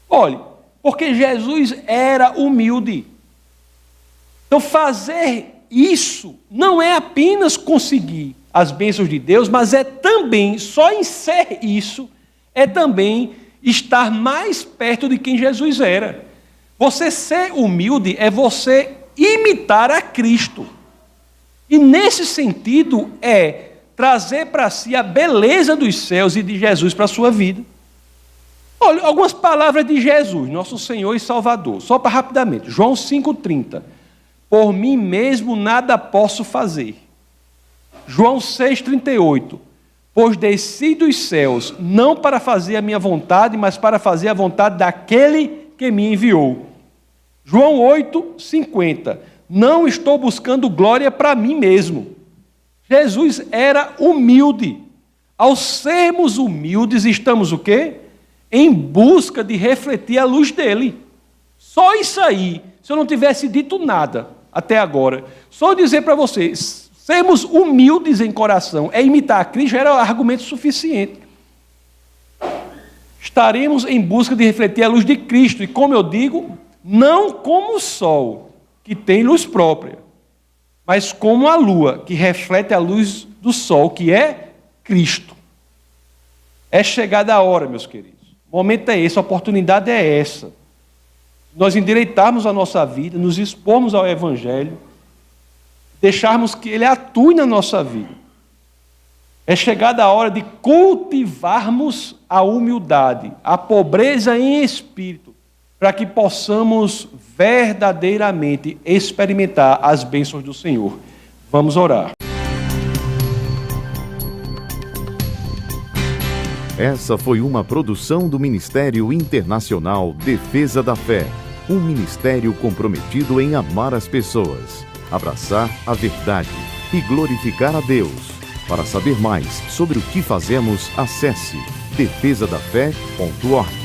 Olhe, porque Jesus era humilde. Então fazer isso não é apenas conseguir as bênçãos de Deus, mas é também, só em ser isso, é também estar mais perto de quem Jesus era. Você ser humilde é você imitar a Cristo. E nesse sentido é trazer para si a beleza dos céus e de Jesus para a sua vida. Olha, algumas palavras de Jesus, nosso Senhor e Salvador, só para rapidamente. João 5,30. Por mim mesmo nada posso fazer. João 6,38. Pois desci dos céus, não para fazer a minha vontade, mas para fazer a vontade daquele que me enviou. João 8,50. Não estou buscando glória para mim mesmo. Jesus era humilde. Ao sermos humildes, estamos o quê? Em busca de refletir a luz dele. Só isso aí, se eu não tivesse dito nada até agora, só dizer para vocês, sermos humildes em coração, é imitar a Cristo, já era argumento suficiente. Estaremos em busca de refletir a luz de Cristo, e como eu digo, não como o sol, que tem luz própria, mas como a lua, que reflete a luz do sol, que é Cristo. É chegada a hora, meus queridos. O momento é esse, a oportunidade é essa. Nós endireitarmos a nossa vida, nos expormos ao Evangelho, deixarmos que Ele atue na nossa vida. É chegada a hora de cultivarmos a humildade, a pobreza em espírito, para que possamos verdadeiramente experimentar as bênçãos do Senhor. Vamos orar. Essa foi uma produção do Ministério Internacional Defesa da Fé, um ministério comprometido em amar as pessoas, abraçar a verdade e glorificar a Deus. Para saber mais sobre o que fazemos, acesse defesadafé.org.